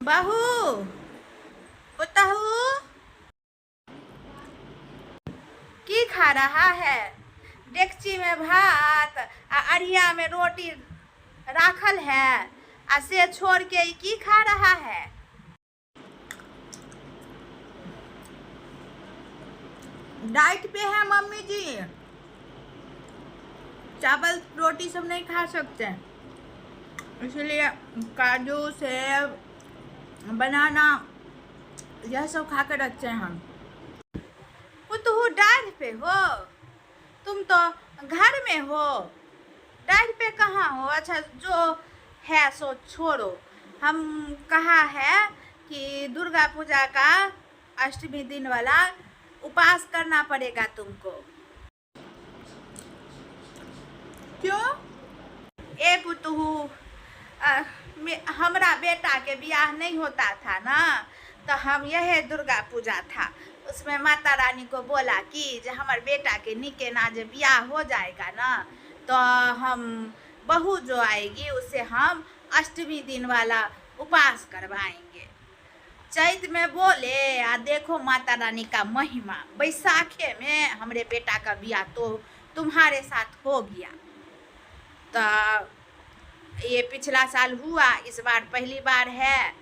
बहू पुतहू की खा रहा है? डेगची में भात आ अरिया में रोटी राखल है आ से छोड़ के ई की खा रहा है? डाइट पे है मम्मी जी, चावल रोटी सब नहीं खा सकते, इसलिए काजू सेब बनाना यह सब खा कर रखते हैं हम। पुतहू डाइट पे हो? तुम तो घर में हो, डाइट पे कहाँ हो? अच्छा जो है सो छोड़ो। हम कहा है कि दुर्गा पूजा का अष्टमी दिन वाला उपवास करना पड़ेगा तुमको। क्यों? ए पुतहू, हमरा बेटा के ब्याह नहीं होता था ना, तो हम यह दुर्गा पूजा था, उसमें माता रानी को बोला कि जब हमारे बेटा के निके ना जब ब्याह हो जाएगा ना, तो हम बहू जो आएगी उससे हम अष्टमी दिन वाला उपवास करवाएंगे। चैत में बोले आ देखो माता रानी का महिमा, बैसाखे में हमरे बेटा का ब्याह तो तुम्हारे साथ हो गया। तो ये पिछला साल हुआ, इस बार पहली बार है,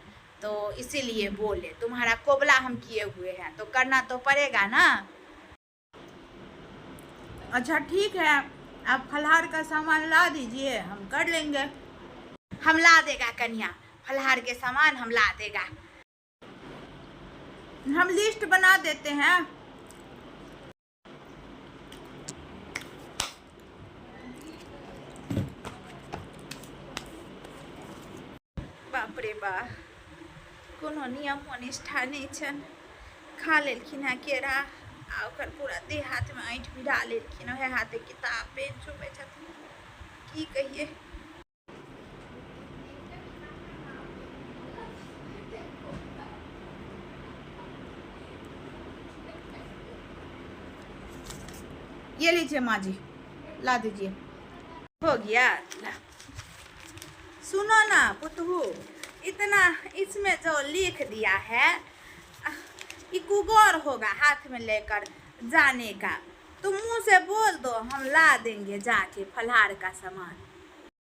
तो इसीलिए बोले तुम्हारा कोबला हम किए हुए हैं तो करना तो पड़ेगा ना। अच्छा ठीक है, आप फलहार का सामान ला दीजिए, हम कर लेंगे। हम ला देगा कन्या, फलहार के सामान हम ला देगा। हम लिस्ट बना देते हैं। बाप रे बा, कोनो नियम निष्ठा नहीं छन। खा लेलखिन है केरा आ ओकर पूरा देह हाथ में ऐंठ भिड़ा लेलखिन, ओहे हाथे किताब पेन छुपे छथिन, की कहिए। ये लीजिए माँ जी, ला दीजिए। हो गया? ला। सुनो ना पुतहू, इतना इसमें जो लिख दिया है ये कुगौर होगा हाथ में लेकर जाने का, तो मुंह से बोल दो, हम ला देंगे जाके फलहार का सामान।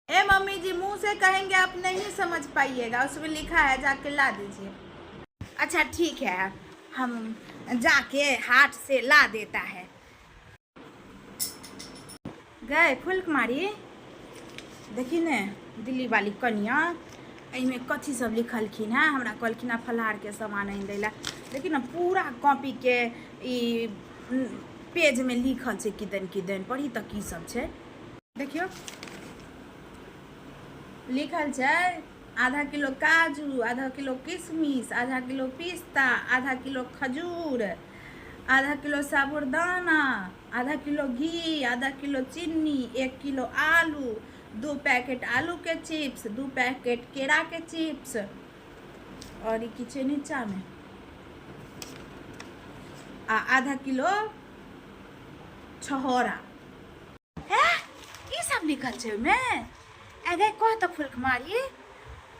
ए मम्मी जी, मुंह से कहेंगे आप नहीं समझ पाइएगा, उसमें लिखा है जाके ला दीजिए। अच्छा ठीक है, हम जाके हाथ से ला देता है। गए फुलकुमारी, देखी ने दिल्ली वाली कन्या, एहिमे कथी सब लिखलखिन है, हमरा कहलखिन है फलहार के सामान आनि दै ला। देखिए ना पूरा कॉपी के ई पेज में लिखल छै किदन किदन, पढ़ी तो की सब छै देखियो। लिखल छै आधा किलो काजू, आधा किलो किशमिश, आधा किलो पिस्ता, आधा किलो खजूर, आधा किलो साबुदाना, आधा किलो घी, आधा किलो चीनी, 1 किलो आलू, 2 पैकेट आलू के चिप्स, 2 पैकेट केरा के चिप्स, और ये नीचा में आधा किलो छहोरा है, ये सब लिखल छै में। अगे कह तो फुलकुमारी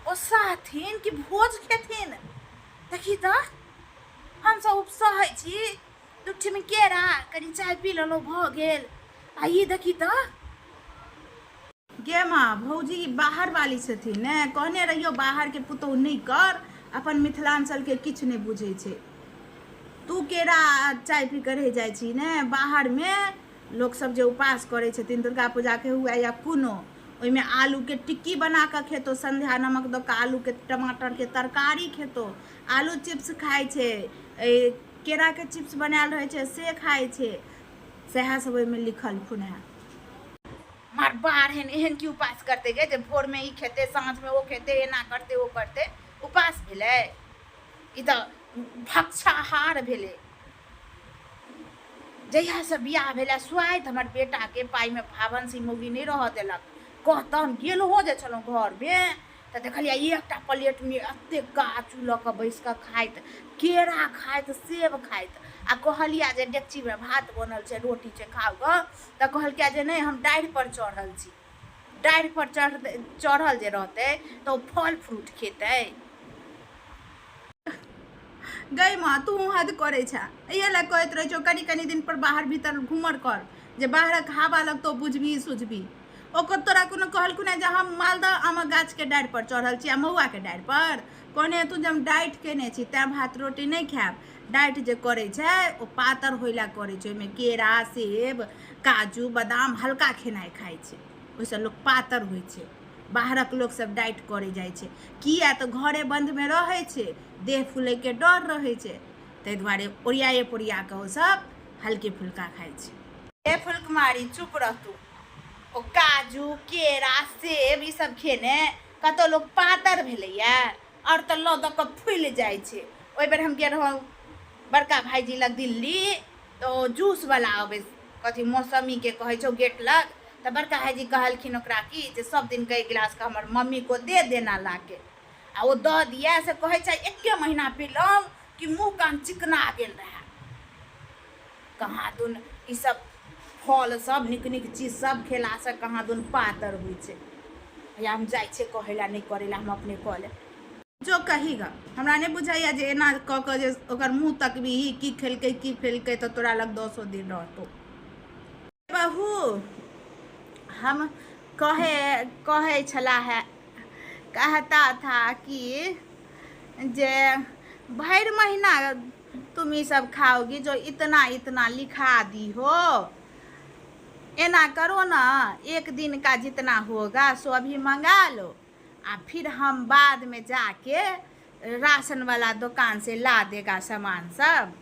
ओ साथिन कि भोज खेथिन, देखी तो हम सब उपसहै छी, दुठी में केरा कनी चाय पी लेलो भ गेल, आ ये देखी तो गे माँ भौजी बाहर वाली छथिन ने, कहने रहियो बाहर के पुतौह नहीं कर, अपन मिथिलांचल के किछ नहीं बुझे छे। तू केरा चाय पी कर रह जाय छी ने, बाहर में लोग सब जो उपवास करे छथिन दुर्गा पूजा के हुआ या कोनो, ओइमे आलू के टिक्की बना के खेतो, संध्या नमक दो के आलू के टमाटर के तरकारी खेतो, आलू चिप्स खाए छे, केरा के चिप्स बनाल रहे छे से खाए छे, सएह सब ओइमे लिखल खुन है। मार बाहर है एहन की उपवास करते गए, जब भोर में ई खेते सांझ में वो खेते, एना करते वो करते, उपवास भेले? ई तो भक्षाहार भेले। जहिया से बियाह भेले स्वाइत हमर बेटा के पाई में भावन सी मौगी नहीं रह देलक, कहता हम गेल हो जे छलौं घर में तो देखलिए एकटा प्लेट में एते गाछ लऽ कऽ बैस कऽ खाइत, केरा खाइत, सेब खाइत, आ कहलिया जे डेगची में भात बनल छै रोटी छै खाउ गऽ, तऽ कहलकै जे नहीं हम डाढ़ि पर चढ़ल छी, डाढ़ि पर चढ़ल जे रहते तो फल फ्रूट खेते। गई माँ तू हद करे छा ये कहत रहे छो कनी कनी दिन पर बाहर भीतर घूमर कर जे बाहरक हवा लगतो बुझबी सुझबी ओकर तोरा कोनो कहलखुन जे हम मालदह आम गाछ के डाढ़ पर चढ़ल छी आ महुआ के डाढ़ पर कहने तू जब डाइट केने छी तैं भात रोटी नहीं खायब डाइट जे करे छै ओ पातर होइला करे छै ओहिमे केरा सेब काजू बादाम हल्का खेनाइ खाइ छै ओहिसँ लोक पातर होइ छै बाहरक लोग सब डाइट करे जाइ छै किया तऽ घरे बंद में रहे छै देह फूले के डर रहे छै ताहि दुआरे ओरियाए पोरिया के ओ सब हल्के फुल्का खाइ छै। ए फुलकुमारी चुप रह तू ओ काजू केरा सेब ई सब खेने कतौ लोग पातर भेलैया और तो लो दऽ कऽ फुलि जाइ छै। ओहि बेर हम गेल रहौं बड़का भाईजी लग दिल्ली तो जूस वाला अबे कथी मौसमी के कहै छौ गेट लग तो बड़का भाईजी कहलखिन ओकरा कि जे सब दिन के गिलास का हमर मम्मी को दे देना लाके आ वो दऽ दिया से कहै छै 1 महीना पीलौं कि मुँह कान चिकना गेल रहे कहाँ दुन ई सब फल सब निक निक चीज सब खेला से कहाँ दुन पातर होइ छै या हम जाइ छै कहैला नहीं करेला हम अपने कऽ ले जो कहीगा हमरा नहीं बुझाइया जे एना कऽ कऽ जे ओकर मुँह तकबी की खेलकै तो तोरा लग 200 दिन रहतो। बहू हम कहे छला है कहता था कि जे भर महीना तुम ये सब खाओगी जो इतना इतना लिखा दी हो एना करो ना 1 दिन का जितना होगा सो अभी मंगा लो आ फिर हम बाद में जाके राशन वाला दुकान से ला देगा सामान सब।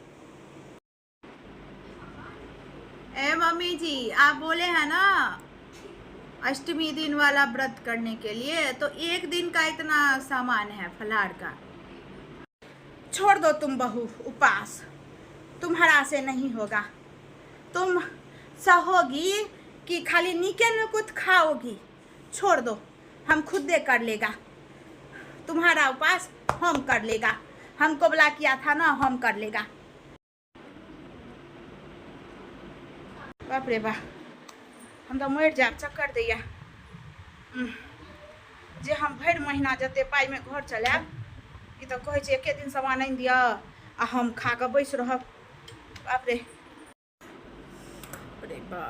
ए मम्मी जी आप बोले हैं ना अष्टमी दिन वाला व्रत करने के लिए तो 1 दिन का इतना सामान है फलाहार का छोड़ दो तुम बहू उपास तुम्हारा से नहीं होगा तुम सहोगी कि खाली नीके में कुछ खाओगी छोड़ दो हम खुद दे कर लेगा तुम्हारा उपास हम कर लेगा हमको बोला किया था ना हम कर लेगा। बाप रे बा हम तो मर जाब चक्कर दैया जे हम भर महीना जते पाई में घर चलाब ई तो कहे छै 1 दिन सामान नहीं दिया आ हम खा के बैस रहब बाप रे बा।